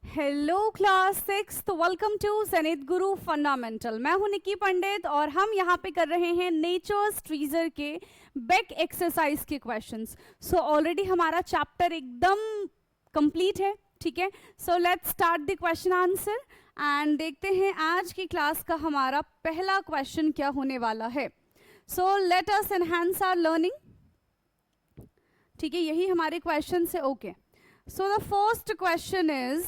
Hello class 6, welcome to Sannihit Guru fundamental. मैं हूं निकी पंडित और हम यहाँ पे कर रहे हैं नेचर्स ट्रीजर के बेक एक्सरसाइज के क्वेश्चंस। सो ऑलरेडी हमारा चैप्टर एकदम कंप्लीट है, ठीक है। So let's start the question answer and देखते हैं आज की क्लास का हमारा पहला क्वेश्चन क्या होने वाला है। So let us enhance our learning, ठीक है, यही हमारे क्वेश्चन है। Okay, so the first question is,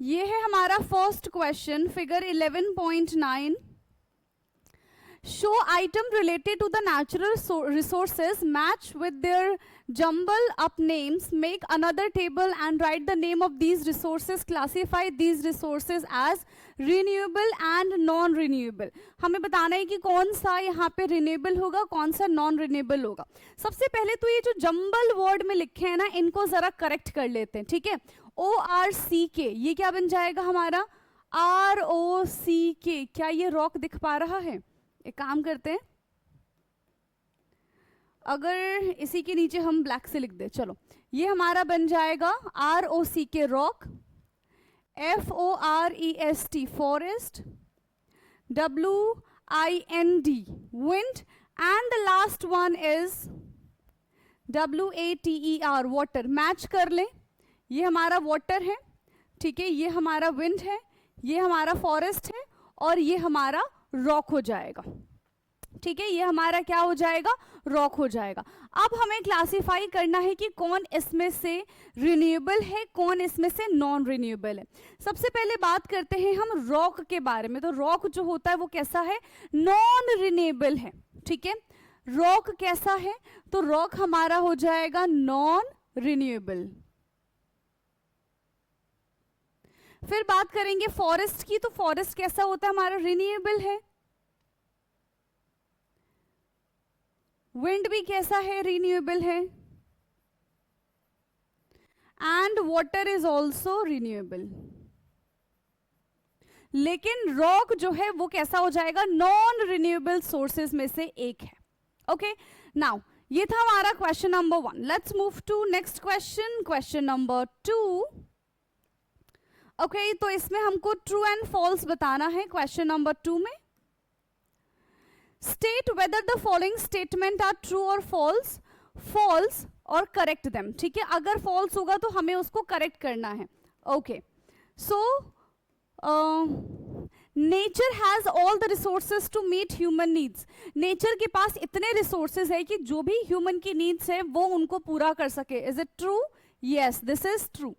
ये है हमारा first question, figure 11.9। show item related to the natural resources match with their jumble up names, make another table and write the name of these resources, classify these resources as renewable and non renewable। हमें बताना है कि कौन सा यहाँ पे renewable होगा, कौन सा नॉन रिन्यूएबल होगा। सबसे पहले तो ये जो जंबल वर्ड में लिखे हैं ना, इनको जरा करेक्ट कर लेते हैं, ठीक है। ORCK, ये क्या बन जाएगा हमारा ROCK। क्या ये रॉक दिख पा रहा है? एक काम करते हैं, अगर इसी के नीचे हम ब्लैक से लिख दे, चलो ये हमारा बन जाएगा ROCK rock, FOREST forest, WIND wind and the last one is WATER water. Match कर ले, ये हमारा वाटर है, ठीक है, ये हमारा विंड है, ये हमारा फॉरेस्ट है और ये हमारा रॉक हो जाएगा, ठीक है। ये हमारा क्या हो जाएगा? रॉक हो जाएगा। अब हमें क्लासिफाई करना है कि कौन इसमें से रिन्यूएबल है, कौन इसमें से नॉन रिन्यूएबल है। सबसे पहले बात करते हैं हम रॉक के बारे में। तो रॉक जो होता है वो कैसा है? नॉन रिन्यूएबल है, ठीक है। रॉक कैसा है? तो रॉक हमारा हो जाएगा नॉन रिन्यूएबल। फिर बात करेंगे फॉरेस्ट की। तो फॉरेस्ट कैसा होता है हमारा? रिन्यूएबल है। विंड भी कैसा है? रिन्यूएबल है। And water is also renewable. लेकिन रॉक जो है वो कैसा हो जाएगा? नॉन रिन्यूएबल सोर्सेज में से एक है। ओके, नाउ ये था हमारा question number 1। Let's move to next question, question number 2। Okay, तो इसमें हमको ट्रू एंड फॉल्स बताना है। क्वेश्चन नंबर 2 में state whether the following statement are true और फॉल्स, फॉल्स और करेक्ट देम, ठीक है। अगर फॉल्स होगा तो हमें उसको करेक्ट करना है। Okay, so nature has all the resources to meet human needs. Nature के पास इतने रिसोर्सेज है कि जो भी ह्यूमन की नीड्स है वो उनको पूरा कर सके। Is it true? Yes, this is true.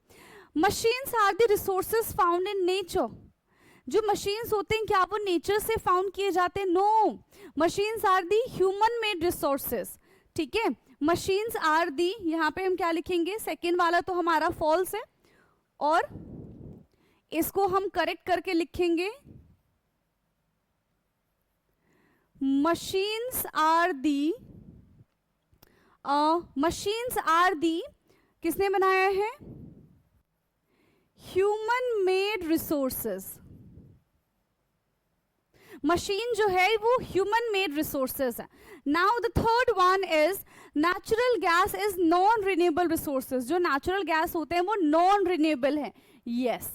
Machines are the resources found in nature. जो मशीन्स होते हैं क्या वो नेचर से फाउंड किए जाते हैं? No, machines are the human made resources, ठीक है। मशीन्स आर दी, यहाँ पे हम क्या लिखेंगे? सेकेंड वाला तो हमारा फॉल्स है और इसको हम करेक्ट करके लिखेंगे machines are the, machines are the किसने बनाया है? Human made resources. मशीन जो है वो ह्यूमन मेड रिसोर्सेज है। Now the third one is natural gas is non renewable resources. जो नेचुरल गैस होते हैं वो नॉन रिन्यूएबल है। Yes,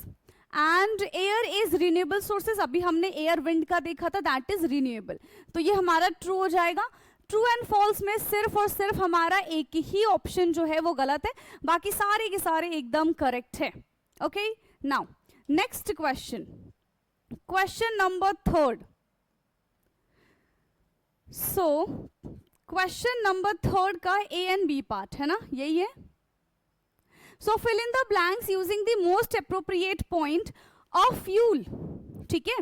and air is renewable sources. अभी हमने एयर विंड का देखा था, दैट इज रिन्यूएबल। तो ये हमारा ट्रू हो जाएगा। ट्रू एंड फॉल्स में सिर्फ और सिर्फ हमारा एक ही ऑप्शन जो है वो गलत है, बाकी सारे के सारे एकदम करेक्ट है। Okay, now next question, question number 3। So question number 3 का A एंड B पार्ट है ना, यही है। So fill in the blanks using the most appropriate point of fuel, ठीक है।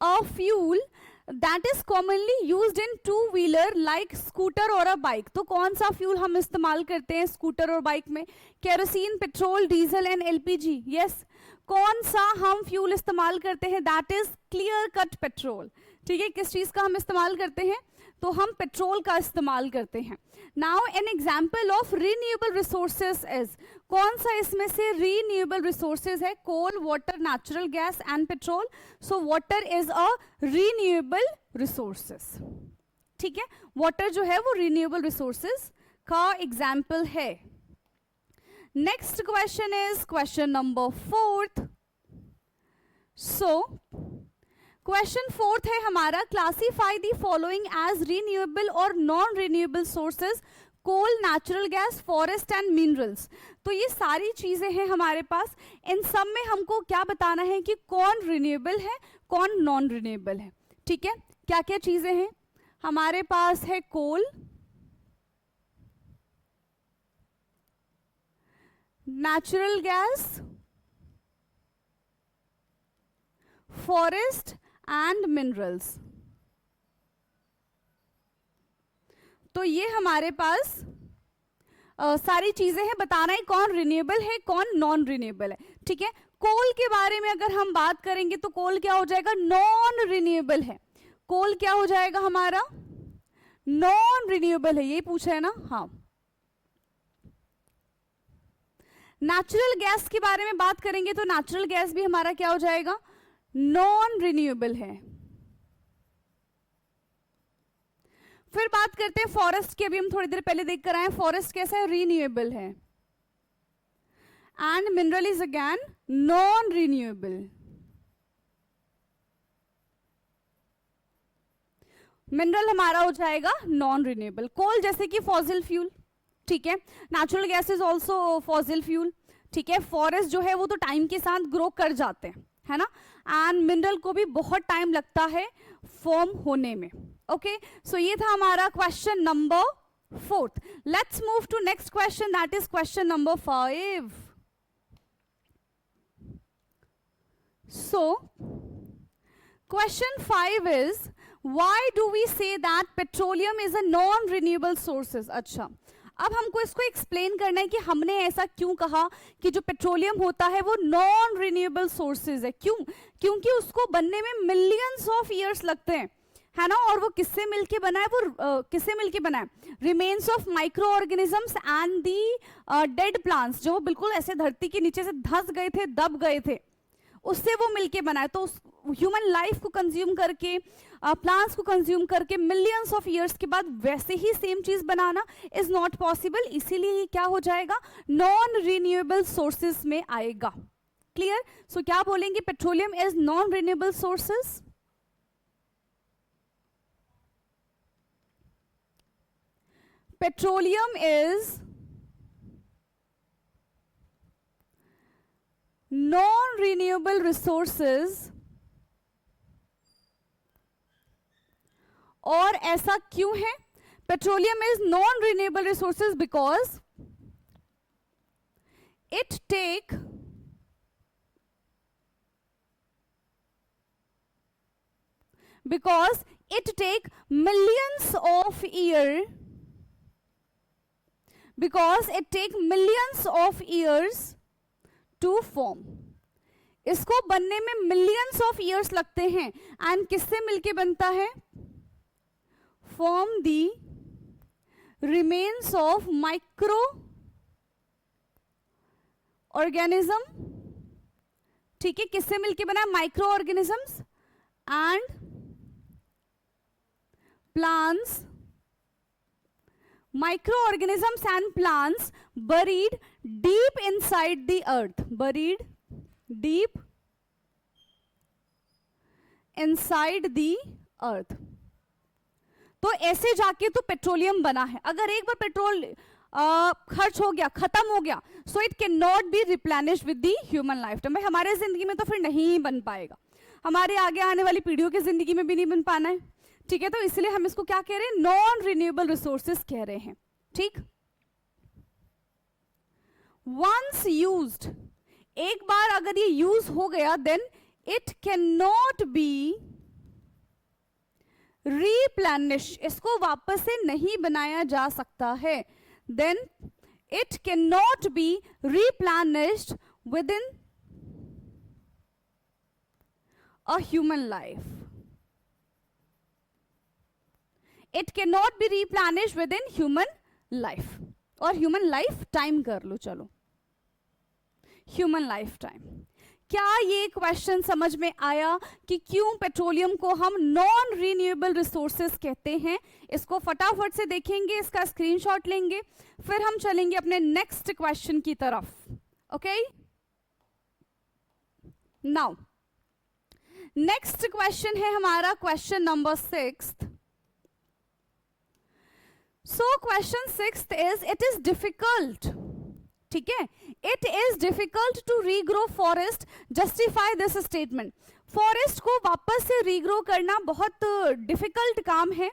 A fuel that is commonly used in two wheeler like scooter और a bike. तो कौन सा फ्यूल हम इस्तेमाल करते हैं स्कूटर और बाइक में? Kerosene, petrol, diesel and LPG। Yes, कौन सा हम फ्यूल इस्तेमाल करते हैं? That is clear cut petrol, ठीक है। किस चीज का हम इस्तेमाल करते हैं? तो हम पेट्रोल का इस्तेमाल करते हैं। Now an example of renewable resources is, कौन सा इसमें से रिन्यूएबल रिसोर्सेज है? Coal, water, natural gas and petrol. So water is a renewable resources, ठीक है। वाटर जो है वो रिन्यूएबल रिसोर्सेज का एग्जाम्पल है। Next question is question number 4th। So question 4th है हमारा, classify the following as renewable और non renewable sources, coal, natural gas, forest and minerals. तो ये सारी चीजें हैं हमारे पास, इन सब में हमको क्या बताना है कि कौन रिन्यूएबल है कौन नॉन रिन्यूएबल है। ठीक है, क्या क्या चीजें हैं हमारे पास? है coal, natural gas, forest and minerals. तो ये हमारे पास सारी चीजें हैं, बताना है कौन रिन्यूएबल है कौन नॉन रिन्यूएबल है। ठीक है, कोल के बारे में अगर हम बात करेंगे तो कोल क्या हो जाएगा? नॉन रिन्यूएबल है। कोल क्या हो जाएगा हमारा? नॉन रिन्यूएबल है, ये पूछा है ना। हाँ, नेचुरल गैस के बारे में बात करेंगे तो नेचुरल गैस भी हमारा क्या हो जाएगा? नॉन रिन्यूएबल है। फिर बात करते हैं फॉरेस्ट की, अभी हम थोड़ी देर पहले देख कर आए, फॉरेस्ट कैसा है? रिन्यूएबल है। And mineral is again non renewable. Mineral हमारा हो जाएगा नॉन रिन्यूएबल। कोल जैसे कि फॉसिल फ्यूल, ठीक है। Natural gas is also fossil fuel, ठीक है। फॉरेस्ट जो है वो तो टाइम के साथ ग्रो कर जाते हैं, है ना। एंड मिनरल को भी बहुत टाइम लगता है फॉर्म होने में। ओके, सो ये था हमारा question number 4th। Let's move to next question, that is question number 5। So question 5 is, why do we say that petroleum is a non renewable sources. अच्छा, अब हमको इसको एक्सप्लेन करना है कि हमने ऐसा क्यों कहा कि जो पेट्रोलियम होता है वो नॉन रिन्यूएबल सोर्सेज है। क्यों? क्योंकि उसको बनने में मिलियंस ऑफ ईयर्स लगते हैं, है ना। और वो किससे मिलके बना है? वो किससे मिलके बना है? Remains of micro organisms and the dead plants, जो बिल्कुल ऐसे धरती के नीचे से धंस गए थे, दब गए थे, उससे वो मिलके बना है। तो ह्यूमन लाइफ को कंज्यूम करके, प्लांट्स को कंज्यूम करके मिलियंस ऑफ ईयर्स के बाद वैसे ही सेम चीज बनाना इज नॉट पॉसिबल। इसीलिए ये क्या हो जाएगा? नॉन रिन्यूएबल सोर्सेस में आएगा। क्लियर? सो क्या बोलेंगे? Petroleum is non renewable sources. Petroleum is non-renewable resources, और ऐसा क्यों है? Petroleum is non renewable resources because it take millions of year, because it take millions of years to form. इसको बनने में मिलियंस ऑफ ईयर्स लगते हैं। And किससे मिलके बनता है? Form the remains of micro organism, ठीक है। किससे मिलके बना है? Micro organisms and plants. Microorganisms and plants buried deep inside the earth, buried deep inside the earth। तो ऐसे जाके तो पेट्रोलियम बना है। अगर एक बार पेट्रोल खर्च हो गया, खत्म हो गया, so it can not B replenished with the human life time. भाई हमारे जिंदगी में तो फिर नहीं बन पाएगा, हमारे आगे आने वाली पीढ़ियों की जिंदगी में भी नहीं बन पाना है, ठीक है। तो इसलिए हम इसको क्या कह रहे हैं? नॉन रिन्यूएबल रिसोर्सेज कह रहे हैं, ठीक। वंस यूज्ड, एक बार अगर ये यूज हो गया, then it can not be replenish, इसको वापस से नहीं बनाया जा सकता है। Then it can not be replenished within a human life. It cannot be replenished within human life, और human life time कर लो, चलो human life time। क्या ये क्वेश्चन समझ में आया कि क्यों पेट्रोलियम को हम नॉन रिन्यूएबल रिसोर्सेज कहते हैं? इसको फटाफट से देखेंगे, इसका स्क्रीनशॉट लेंगे, फिर हम चलेंगे अपने नेक्स्ट क्वेश्चन की तरफ। ओके, नाउ नेक्स्ट क्वेश्चन है हमारा question number 6। So question 6 is, it is difficult, ठीक है, it is difficult to regrow forest, justify this statement. Forest को वापस से रीग्रो करना बहुत डिफिकल्ट काम है।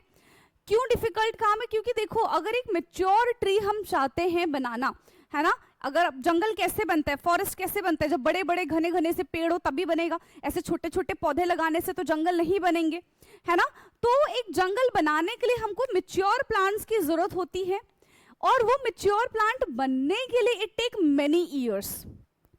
क्यों डिफिकल्ट काम है? क्योंकि देखो, अगर एक मैच्योर ट्री हम चाहते हैं बनाना, है ना, अगर जंगल कैसे बनता है, फॉरेस्ट कैसे बनता है, जब बड़े बड़े घने घने से पेड़ हो तभी बनेगा, ऐसे छोटे छोटे पौधे लगाने से तो जंगल नहीं बनेंगे, है ना। तो एक जंगल बनाने के लिए हमको मैच्योर प्लांट्स की जरूरत होती है, और वो मैच्योर प्लांट बनने के लिए इट टेक मेनी ईयर्स,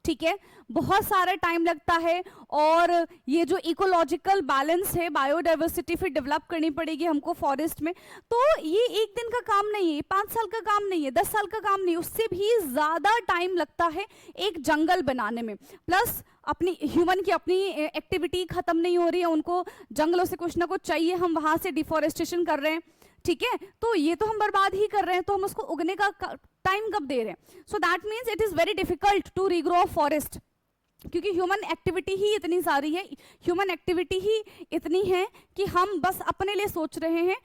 ठीक है, बहुत सारा टाइम लगता है। और ये जो इकोलॉजिकल बैलेंस है, बायोडाइवर्सिटी फिर डेवलप करनी पड़ेगी हमको फॉरेस्ट में, तो ये एक दिन का काम नहीं है, 5 साल का काम नहीं है, 10 साल का काम नहीं, उससे भी ज्यादा टाइम लगता है एक जंगल बनाने में। प्लस अपनी ह्यूमन की अपनी एक्टिविटी खत्म नहीं हो रही है, उनको जंगलों से कुछ ना कुछ चाहिए, हम वहां से डिफॉरेस्टेशन कर रहे हैं, ठीक है, तो ये तो हम बर्बाद ही कर रहे हैं, तो हम उसको उगने का टाइम कब दे रहे हैं? So that means it is very difficult to regrow forest, क्योंकि ह्यूमन एक्टिविटी ही इतनी सारी है, ह्यूमन एक्टिविटी ही इतनी है कि हम बस अपने लिए सोच रहे हैं,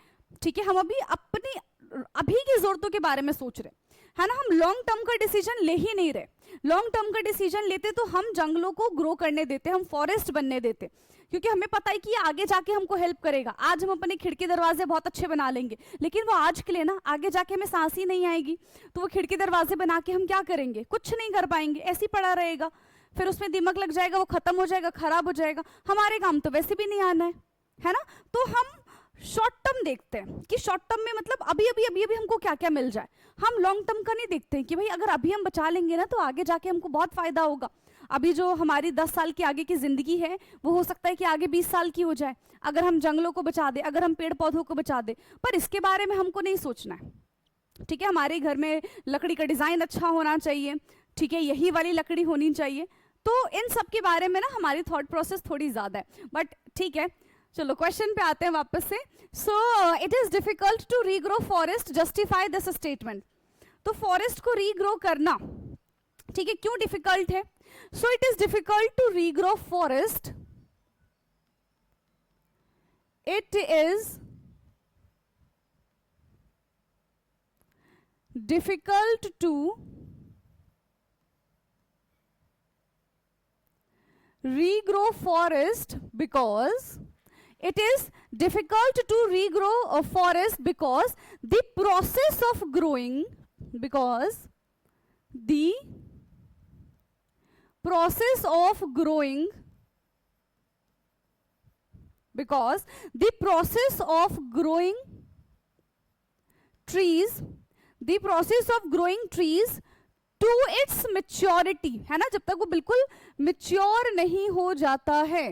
ठीक है, हम अभी की जरूरतों के बारे में सोच रहे हैं, है ना, हम लॉन्ग टर्म का डिसीजन ले ही नहीं रहे। लॉन्ग टर्म का डिसीजन लेते तो हम जंगलों को ग्रो करने देते, हम फॉरेस्ट बनने देते, क्योंकि हमें पता है कि ये आगे जाके हमको हेल्प करेगा। आज हम अपने खिड़की दरवाजे बहुत अच्छे बना लेंगे, लेकिन वो आज के लिए ना, आगे जाके हमें सांस ही नहीं आएगी, तो वो खिड़की दरवाजे बना के हम क्या करेंगे? कुछ नहीं कर पाएंगे, ऐसे ही पड़ा रहेगा, फिर उसमें दीमक लग जाएगा, वो खत्म हो जाएगा, खराब हो जाएगा, हमारे काम तो वैसे भी नहीं आना है ना। तो हम शॉर्ट टर्म देखते हैं कि शॉर्ट टर्म में मतलब अभी अभी हमको क्या क्या मिल जाए, हम लॉन्ग टर्म का नहीं देखते हैं कि भाई अगर अभी हम बचा लेंगे ना तो आगे जाके हमको बहुत फायदा होगा। अभी जो हमारी 10 साल की आगे की जिंदगी है वो हो सकता है कि आगे 20 साल की हो जाए, अगर हम जंगलों को बचा दे, अगर हम पेड़ पौधों को बचा दे, पर इसके बारे में हमको नहीं सोचना है, ठीक है। हमारे घर में लकड़ी का डिजाइन अच्छा होना चाहिए, ठीक है, यही वाली लकड़ी होनी चाहिए, तो इन सब के बारे में ना हमारी थॉट प्रोसेस थोड़ी ज्यादा है, बट ठीक है। चलो क्वेश्चन पे आते हैं वापस से। So it is difficult to regrow forest, justify this statement. तो फॉरेस्ट को रीग्रो करना, ठीक है, क्यों डिफिकल्ट है? So it is difficult to regrow forest, it is difficult to regrow forest because it is difficult to regrow a forest because the process of growing, because the process of growing, because the process of growing trees, the process of growing trees to its maturity, है ना, जब तक वो बिल्कुल mature नहीं हो जाता है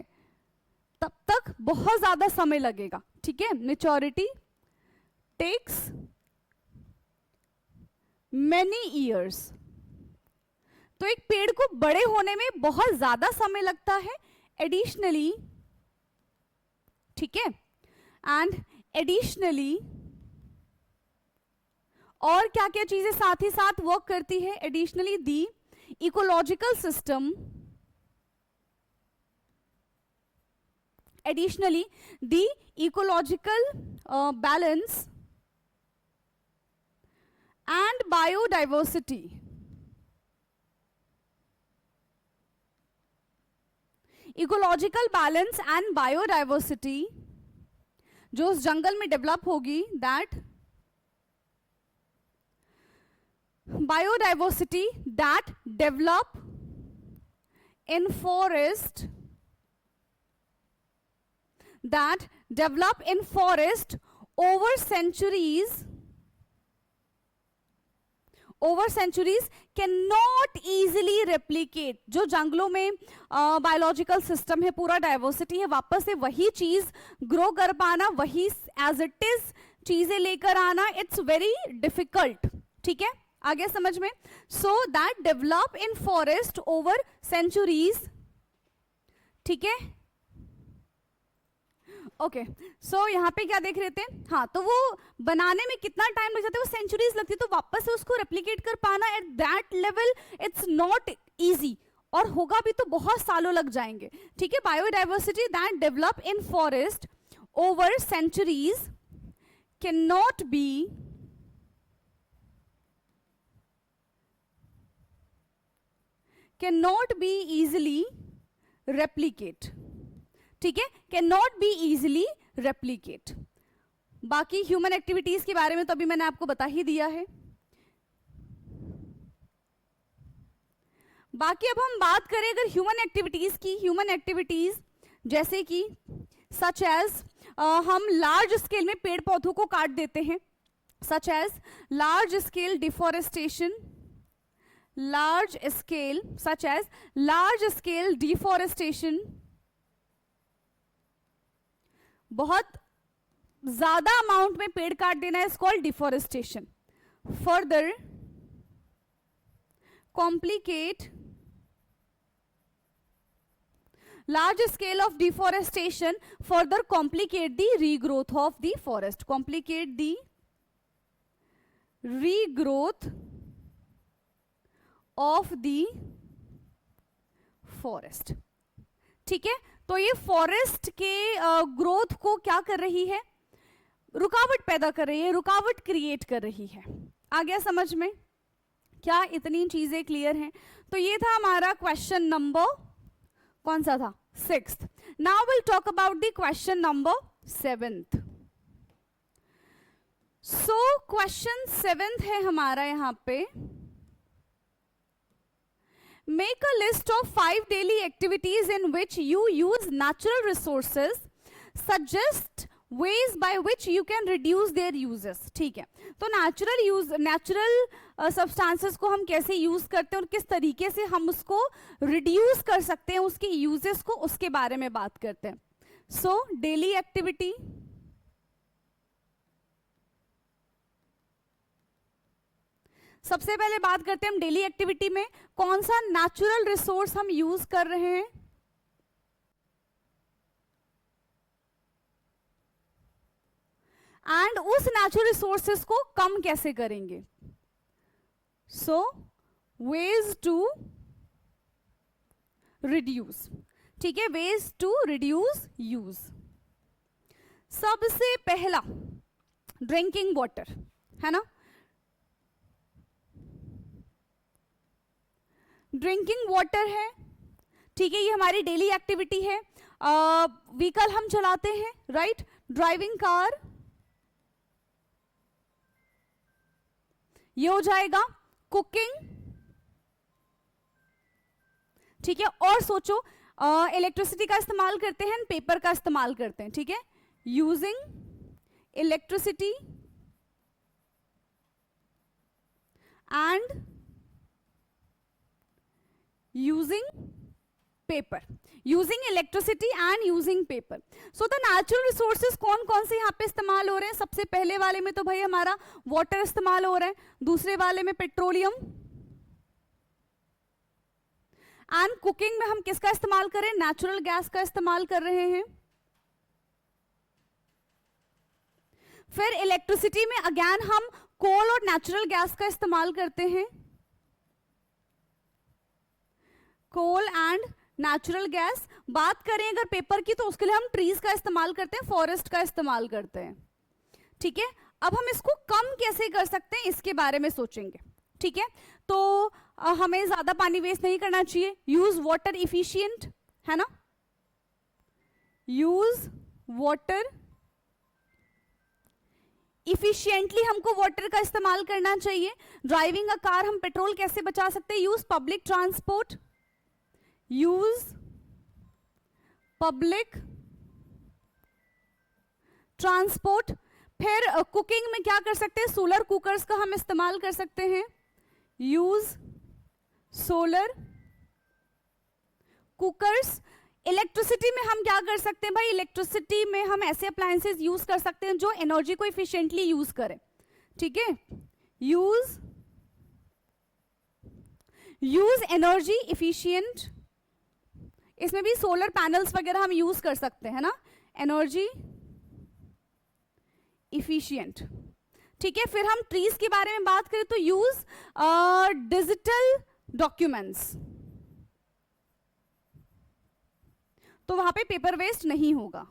तब तक बहुत ज्यादा समय लगेगा, ठीक है। मेच्योरिटी टेक्स मेनी ईयर्स, तो एक पेड़ को बड़े होने में बहुत ज्यादा समय लगता है एडिशनली, ठीक है, एंड एडिशनली और क्या क्या चीजें साथ ही साथ वर्क करती है? Additionally the ecological system, additionally the ecological balance and biodiversity, ecological balance and biodiversity जो उस जंगल में डेवलप होगी, that biodiversity that develop in forest, that develop in forest over centuries, cannot easily replicate। जो जंगलों में biological system है, पूरा diversity है, वापस से वही चीज ग्रो कर पाना, वही एज इट इज चीजें लेकर आना, इट्स वेरी डिफिकल्ट, ठीक है, आगे समझ में। So that develop in forest over centuries, ठीक है, ओके। सो यहाँ पे क्या देख रहे थे, हाँ, तो वो बनाने में कितना टाइम लग जाता है, वो सेंचुरीज लगती है, तो वापस से उसको रेप्लिकेट कर पाना at that level it's not easy, और होगा भी तो बहुत सालों लग जाएंगे, ठीक है। Biodiversity that develop in forest over centuries cannot be easily replicate, ठीक है, cannot be easily replicate। बाकी ह्यूमन एक्टिविटीज के बारे में तो अभी मैंने आपको बता ही दिया है। बाकी अब हम बात करें अगर ह्यूमन एक्टिविटीज की, ह्यूमन एक्टिविटीज जैसे कि सच एज हम लार्ज स्केल में पेड़ पौधों को काट देते हैं, such as large scale deforestation, large scale such as large scale deforestation, बहुत ज्यादा अमाउंट में पेड़ काट देना is called deforestation. Further complicate large scale of deforestation further complicate the regrowth of the forest, complicate the regrowth of the forest, ठीक है। तो ये फॉरेस्ट के ग्रोथ को क्या कर रही है, रुकावट पैदा कर रही है, रुकावट क्रिएट कर रही है। आ गया समझ में, क्या इतनी चीजें क्लियर हैं? तो ये था हमारा क्वेश्चन नंबर कौन सा था, 6th। Now will talk about the question number 7th। So question 7th है हमारा यहाँ पे, make a list of 5 daily activities in which you use natural resources, suggest ways by which you can reduce their uses, ठीक है। तो natural substances को हम कैसे यूज करते हैं और किस तरीके से हम उसको रिड्यूस कर सकते हैं, उसके यूजेस को, उसके बारे में बात करते हैं। सो डेली एक्टिविटी, सबसे पहले बात करते हैं हम डेली एक्टिविटी में कौन सा नेचुरल रिसोर्स हम यूज कर रहे हैं। एंड उस नेचुरल रिसोर्सेस को कम कैसे करेंगे। सो वेज टू रिड्यूस, ठीक है, वेज टू रिड्यूस यूज। सबसे पहला ड्रिंकिंग वाटर है ना, ड्रिंकिंग वाटर है, ठीक है, ये हमारी डेली एक्टिविटी है। व्हीकल हम चलाते हैं, राइट, ड्राइविंग कार, ये हो जाएगा। कुकिंग, ठीक है, और सोचो इलेक्ट्रिसिटी का इस्तेमाल करते हैं, पेपर का इस्तेमाल करते हैं, ठीक है, using electricity and using paper, using electricity and using paper. So the natural resources कौन कौन से यहाँ पे इस्तेमाल हो रहे हैं। सबसे पहले वाले में तो भाई हमारा वाटर इस्तेमाल हो रहा है, दूसरे वाले में पेट्रोलियम, एंड कुकिंग में हम किसका इस्तेमाल कर रहे हैं, नेचुरल गैस का इस्तेमाल कर रहे हैं। फिर इलेक्ट्रिसिटी में अगेन हम कोल और नेचुरल गैस का इस्तेमाल करते हैं, कोल एंड नेचुरल गैस। बात करें अगर पेपर की तो उसके लिए हम ट्रीज का इस्तेमाल करते हैं, फॉरेस्ट का इस्तेमाल करते हैं, ठीक है। अब हम इसको कम कैसे कर सकते हैं इसके बारे में सोचेंगे, ठीक है। तो हमें ज्यादा पानी वेस्ट नहीं करना चाहिए, यूज वाटर इफिशिएंट, है ना, यूज वाटर इफिशिएंटली, हमको वाटर का इस्तेमाल करना चाहिए। ड्राइविंग अ कार, हम पेट्रोल कैसे बचा सकते हैं, use public transport, use public transport. फिर कुकिंग में क्या कर सकते हैं, सोलर कुकर्स का हम इस्तेमाल कर सकते हैं, यूज सोलर कुकर्स। इलेक्ट्रिसिटी में हम क्या कर सकते हैं भाई, इलेक्ट्रिसिटी में हम ऐसे अप्लायंसेस यूज कर सकते हैं जो एनर्जी को इफिशिएंटली यूज करें, ठीक है, यूज एनर्जी इफिशिएंट इसमें भी सोलर पैनल्स वगैरह हम यूज कर सकते हैं ना, एनर्जी इफिशिएंट। ठीक है, फिर हम ट्रीज के बारे में बात करें तो यूज डिजिटल डॉक्यूमेंट्स, तो वहां पे पेपर वेस्ट नहीं होगा।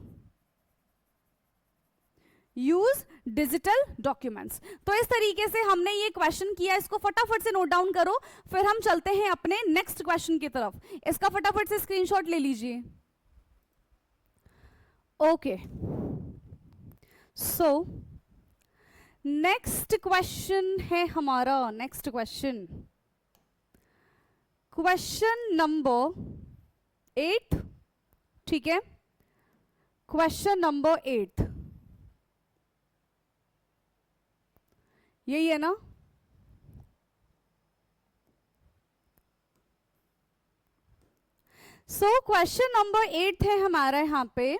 Use digital documents. तो इस तरीके से हमने ये क्वेश्चन किया, इसको फटाफट से नोट डाउन करो, फिर हम चलते हैं अपने नेक्स्ट क्वेश्चन की तरफ। इसका फटाफट से स्क्रीनशॉट ले लीजिए। ओके, सो नेक्स्ट क्वेश्चन है हमारा, नेक्स्ट क्वेश्चन, क्वेश्चन नंबर 8। ठीक है, क्वेश्चन नंबर 8 यही है ना? सो क्वेश्चन नंबर 8 है हमारा यहाँ पे,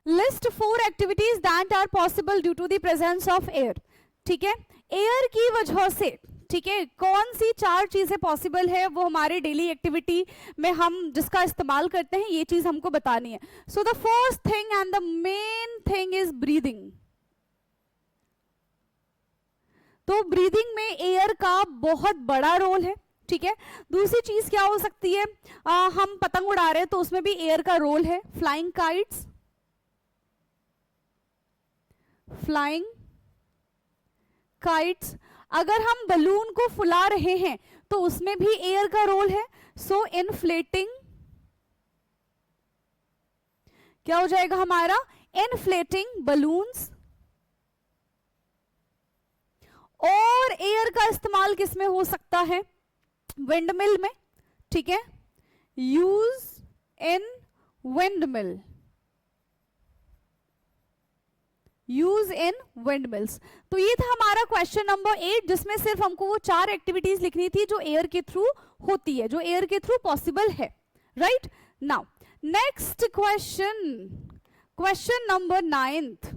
list 4 activities that are possible due to the presence of air. ठीक है, एयर की वजह से, ठीक है, कौन सी 4 चीजें पॉसिबल है वो हमारे डेली एक्टिविटी में हम जिसका इस्तेमाल करते हैं, ये चीज हमको बतानी है। So the first thing and the main thing is breathing. तो ब्रीदिंग में एयर का बहुत बड़ा रोल है। ठीक है, दूसरी चीज क्या हो सकती है, हम पतंग उड़ा रहे हैं तो उसमें भी एयर का रोल है। फ्लाइंग काइट्स, फ्लाइंग काइट्स, अगर हम बलून को फुला रहे हैं तो उसमें भी एयर का रोल है। सो इनफ्लेटिंग, क्या हो जाएगा हमारा, इनफ्लेटिंग बलून्स। और एयर का इस्तेमाल किसमें हो सकता है, विंडमिल में। ठीक है, use in windmill, use in windmills. तो ये था हमारा क्वेश्चन नंबर 8, जिसमें सिर्फ हमको वो 4 एक्टिविटीज लिखनी थी जो एयर के थ्रू होती है, जो एयर के थ्रू पॉसिबल है। Right, now next question, question number 9th।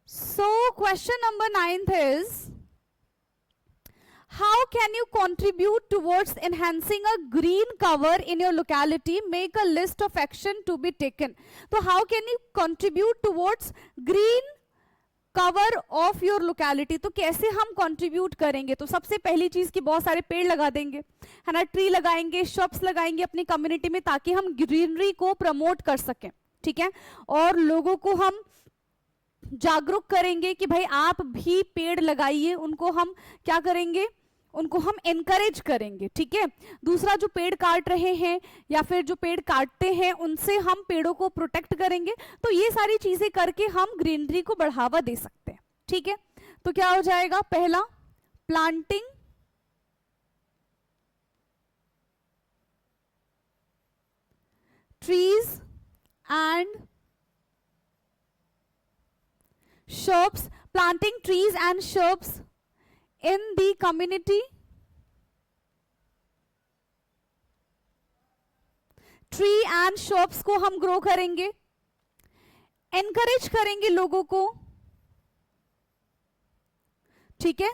So question number 9th is, how can you contribute towards enhancing a green cover in your locality? Make a list of action to be taken. तो how can you contribute towards green cover of your locality? तो कैसे हम contribute करेंगे? तो सबसे पहली चीज की बहुत सारे पेड़ लगा देंगे, है ना, ट्री लगाएंगे, शॉप्स लगाएंगे अपनी कम्युनिटी में, ताकि हम ग्रीनरी को प्रमोट कर सकें। ठीक है, और लोगों को हम जागरूक करेंगे कि भाई आप भी पेड़ लगाइए, उनको हम क्या करेंगे, उनको हम एनकरेज करेंगे। ठीक है, दूसरा जो पेड़ काट रहे हैं या फिर जो पेड़ काटते हैं उनसे हम पेड़ों को प्रोटेक्ट करेंगे। तो ये सारी चीजें करके हम ग्रीनरी को बढ़ावा दे सकते हैं। ठीक है, तो क्या हो जाएगा, पहला planting, trees and shrubs, planting trees and shrubs in the community, tree and shrubs को हम ग्रो करेंगे, encourage करेंगे लोगों को। ठीक है,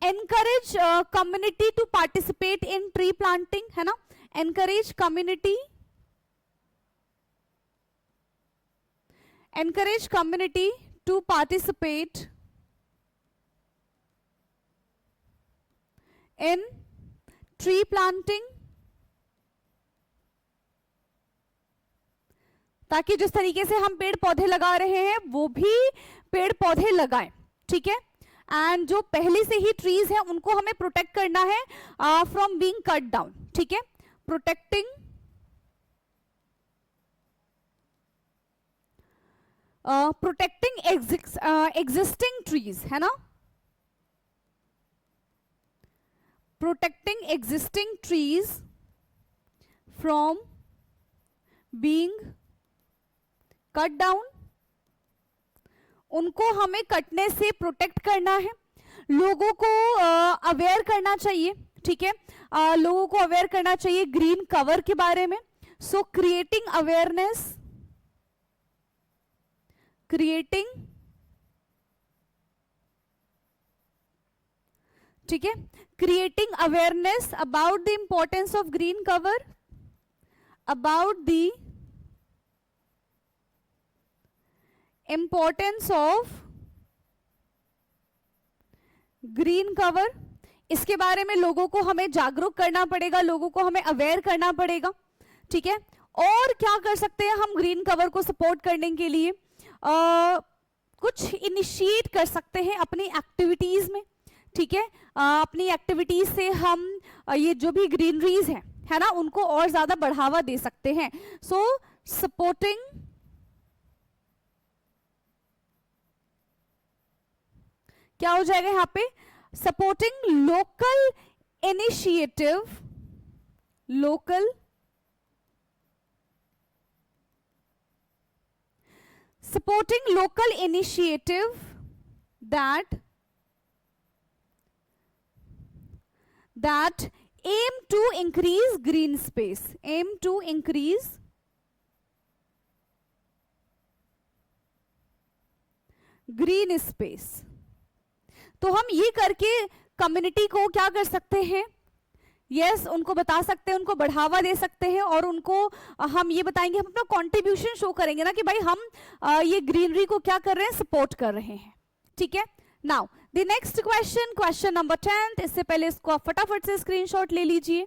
encourage community to participate in tree planting, है ना, encourage community, encourage community to participate in tree planting, ताकि जिस तरीके से हम पेड़ पौधे लगा रहे हैं वो भी पेड़ पौधे लगाएं। ठीक है, एंड जो पहले से ही ट्रीज हैं उनको हमें प्रोटेक्ट करना है फ्रॉम बीइंग कट डाउन। ठीक है, प्रोटेक्टिंग प्रोटेक्टिंग एग्जिस्टिंग ट्रीज, है ना, protecting existing trees from being cut down, उनको हमें कटने से प्रोटेक्ट करना है। लोगों को अवेयर करना चाहिए। ठीक है, लोगों को अवेयर करना चाहिए ग्रीन कवर के बारे में। सो क्रिएटिंग अवेयरनेस, creating ठीक है, creating awareness about the importance of green cover, about the importance of green cover, इसके बारे में लोगों को हमें जागरूक करना पड़ेगा, लोगों को हमें अवेयर करना पड़ेगा, ठीक है। और क्या कर सकते हैं हम ग्रीन कवर को सपोर्ट करने के लिए? कुछ इनिशिएट कर सकते हैं अपनी एक्टिविटीज में, ठीक है। अपनी एक्टिविटीज से हम ये जो भी ग्रीनरीज है ना, उनको और ज्यादा बढ़ावा दे सकते हैं। सो सपोर्टिंग क्या हो जाएगा यहां पे? Supporting local initiative, local supporting local initiative that aim to increase green space, aim to increase green space। तो हम ये करके कम्युनिटी को क्या कर सकते हैं? यस, उनको बता सकते हैं, उनको बढ़ावा दे सकते हैं, और उनको हम ये बताएंगे, हम अपना कंट्रीब्यूशन शो करेंगे ना कि भाई हम ये ग्रीनरी को क्या कर रहे हैं? सपोर्ट कर रहे हैं, ठीक है। Now the next question, question number 10। इससे पहले इसको आप फटाफट से स्क्रीनशॉट ले लीजिए।